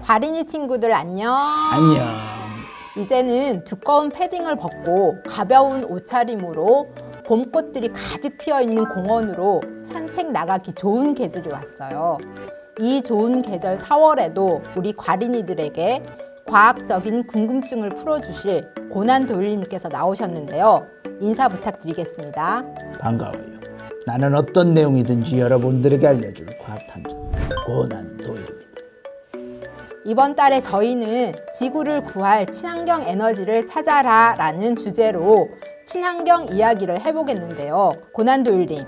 과린이 친구들 안녕. 안녕. 이제는 두꺼운 패딩을 벗고 가벼운 옷차림으로 봄꽃들이 가득 피어있는 공원으로 산책 나가기 좋은 계절이 왔어요. 이 좋은 계절 4월에도 우리 과린이들에게 과학적인 궁금증을 풀어주실 고난도일님께서 나오셨는데요. 인사 부탁드리겠습니다. 반가워요. 나는 어떤 내용이든지 여러분들에게 알려줄 과학탐정 고난도일입니다. 이번 달에 저희는 지구를 구할 친환경 에너지를 찾아라 라는 주제로 친환경 이야기를 해보겠는데요. 고난도일님,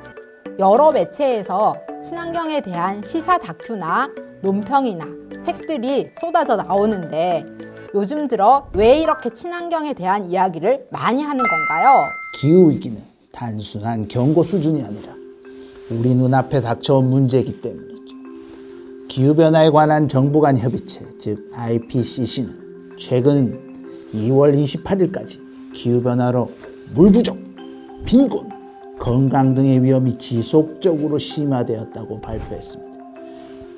여러 매체에서 친환경에 대한 시사 다큐나 논평이나 책들이 쏟아져 나오는데 요즘 들어 왜 이렇게 친환경에 대한 이야기를 많이 하는 건가요? 기후위기는 단순한 경고 수준이 아니라 우리 눈앞에 닥쳐온 문제이기 때문이죠. 기후변화에 관한 정부 간 협의체, 즉 IPCC는 최근 2월 28일까지 기후변화로 물 부족, 빈곤, 건강 등의 위험이 지속적으로 심화되었다고 발표했습니다.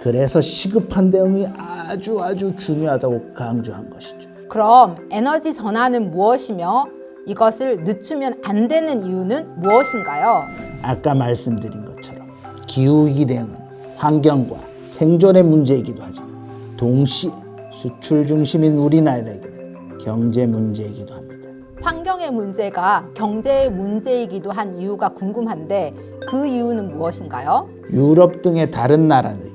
그래서 시급한 대응이 아주 중요하다고 강조한 것이죠. 그럼 에너지 전환은 무엇이며 이것을 늦추면 안 되는 이유는 무엇인가요? 아까 말씀드린 것처럼 기후위기 대응은 환경과 생존의 문제이기도 하지만 동시에 수출 중심인 우리나라에게는 경제 문제이기도 합니다. 환경의 문제가 경제의 문제이기도 한 이유가 궁금한데 그 이유는 무엇인가요? 유럽 등의 다른 나라는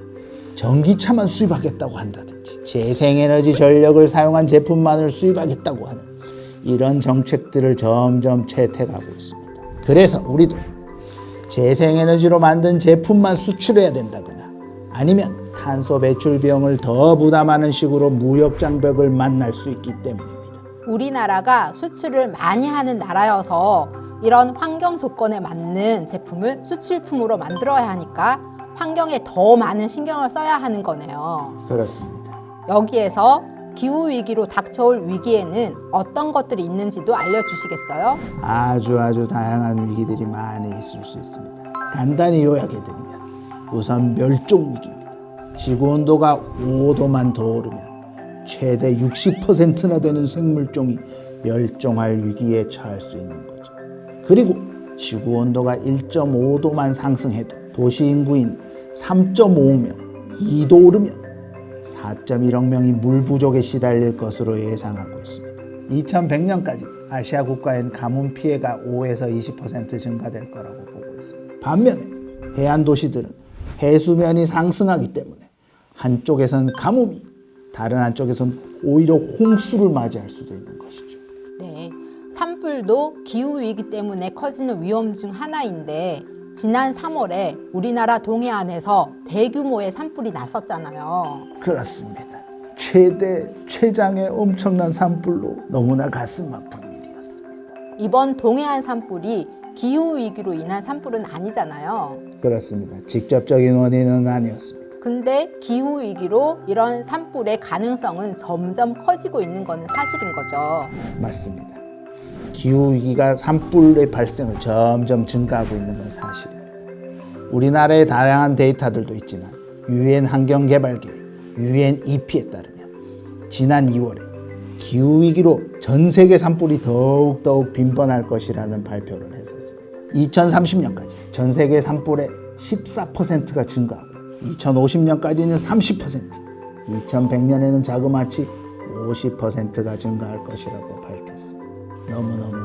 전기차만 수입하겠다고 한다든지 재생에너지 전력을 사용한 제품만을 수입하겠다고 하는 이런 정책들을 점점 채택하고 있습니다. 그래서 우리도 재생에너지로 만든 제품만 수출해야 된다거나 아니면 탄소 배출 비용을 더 부담하는 식으로 무역 장벽을 만날 수 있기 때문입니다. 우리나라가 수출을 많이 하는 나라여서 이런 환경 조건에 맞는 제품을 수출품으로 만들어야 하니까 환경에 더 많은 신경을 써야 하는 거네요. 그렇습니다. 여기에서 기후위기로 닥쳐올 위기에는 어떤 것들이 있는지도 알려주시겠어요? 아주 다양한 위기들이 많이 있을 수 있습니다. 간단히 요약해드리면 우선 멸종위기입니다. 지구온도가 5도만 더 오르면 최대 60%나 되는 생물종이 멸종할 위기에 처할 수 있는 거죠. 그리고 지구온도가 1.5도만 상승해도 도시 인구인 3.5억 명, 2도 오르면 4.1억 명이 물 부족에 시달릴 것으로 예상하고 있습니다. 2100년까지 아시아 국가엔 가뭄 피해가 5에서 20% 증가될 거라고 보고 있습니다. 반면에 해안 도시들은 해수면이 상승하기 때문에 한쪽에선 가뭄이, 다른 한쪽에선 오히려 홍수를 맞이할 수도 있는 것이죠. 네, 산불도 기후위기 때문에 커지는 위험 중 하나인데 지난 3월에 우리나라 동해안에서 대규모의 산불이 났었잖아요. 그렇습니다. 최대, 최장의 엄청난 산불로 너무나 가슴 아픈 일이었습니다. 이번 동해안 산불이 기후위기로 인한 산불은 아니잖아요. 그렇습니다. 직접적인 원인은 아니었습니다. 근데 기후위기로 이런 산불의 가능성은 점점 커지고 있는 것은 사실인 거죠. 맞습니다. 기후위기가 산불의 발생을 점점 증가하고 있는 건 사실입니다. 우리나라의 다양한 데이터들도 있지만 UN 환경개발계획 UNEP에 따르면 지난 2월에 기후위기로 전 세계 산불이 더욱 빈번할 것이라는 발표를 했었습니다. 2030년까지 전 세계 산불의 14%가 증가하고 2050년까지는 30%, 2100년에는 자그마치 50%가 증가할 것이라고 밝혔습니다. 너무너무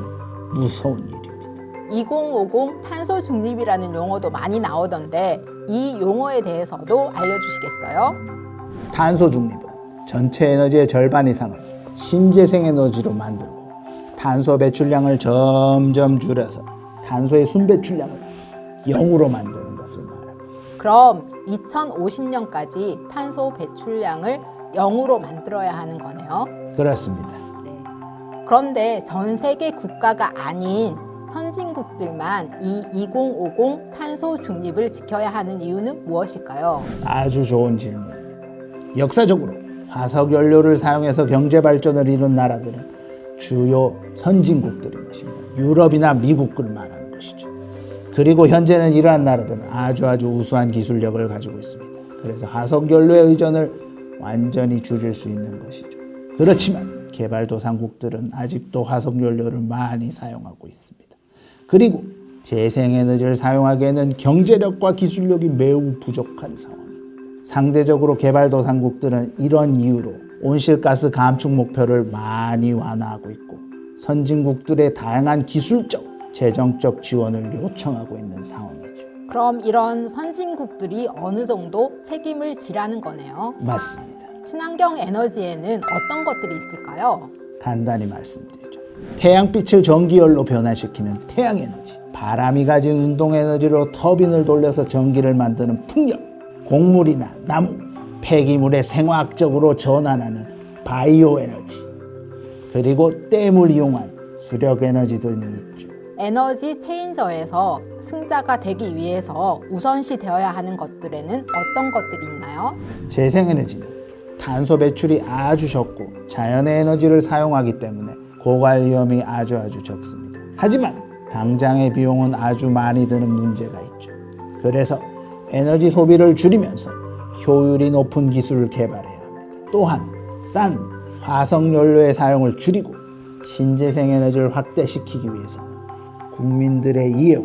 무서운 일입니다. 2050 탄소 중립이라는 용어도 많이 나오던데 이 용어에 대해서도 알려주시겠어요? 탄소 중립은 전체 에너지의 절반 이상을 신재생 에너지로 만들고 탄소 배출량을 점점 줄여서 탄소의 순배출량을 0으로 만드는 것을 말합니다. 그럼 2050년까지 탄소 배출량을 0으로 만들어야 하는 거네요. 그렇습니다. 네. 그런데 전 세계 국가가 아닌 선진국들만 이 2050 탄소 중립을 지켜야 하는 이유는 무엇일까요? 아주 좋은 질문입니다. 역사적으로 화석 연료를 사용해서 경제 발전을 이룬 나라들은 주요 선진국들인 것입니다. 유럽이나 미국을 말하는 것이죠. 그리고 현재는 이러한 나라들은 아주 우수한 기술력을 가지고 있습니다. 그래서 화석 연료의 의존을 완전히 줄일 수 있는 것이죠. 그렇지만 개발도상국들은 아직도 화석연료를 많이 사용하고 있습니다. 그리고 재생에너지를 사용하기에는 경제력과 기술력이 매우 부족한 상황입니다. 상대적으로 개발도상국들은 이런 이유로 온실가스 감축 목표를 많이 완화하고 있고 선진국들의 다양한 기술적, 재정적 지원을 요청하고 있는 상황이죠. 그럼 이런 선진국들이 어느 정도 책임을 지라는 거네요. 맞습니다. 친환경 에너지에는 어떤 것들이 있을까요? 간단히 말씀드리죠. 태양빛을 전기열로 변화시키는 태양에너지, 바람이 가진 운동에너지로 터빈을 돌려서 전기를 만드는 풍력, 곡물이나 나무, 폐기물에 생화학적으로 전환하는 바이오에너지, 그리고 댐을 이용한 수력에너지 등이 있죠. 에너지 체인저에서 승자가 되기 위해서 우선시 되어야 하는 것들에는 어떤 것들이 있나요? 재생에너지는 탄소 배출이 아주 적고 자연의 에너지를 사용하기 때문에 고갈 위험이 아주 적습니다. 하지만 당장의 비용은 아주 많이 드는 문제가 있죠. 그래서 에너지 소비를 줄이면서 효율이 높은 기술을 개발해야 합니다. 또한 싼 화석연료의 사용을 줄이고 신재생 에너지를 확대시키기 위해서는 국민들의 이해와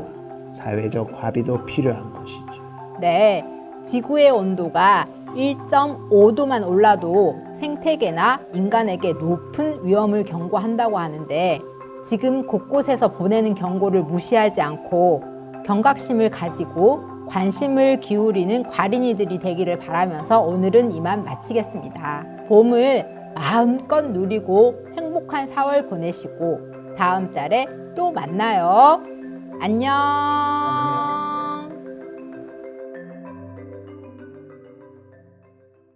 사회적 합의도 필요한 것이죠. 네, 지구의 온도가 1.5도만 올라도 생태계나 인간에게 높은 위험을 경고한다고 하는데 지금 곳곳에서 보내는 경고를 무시하지 않고 경각심을 가지고 관심을 기울이는 과린이들이 되기를 바라면서 오늘은 이만 마치겠습니다. 봄을 마음껏 누리고 행복한 4월 보내시고 다음 달에 또 만나요. 안녕.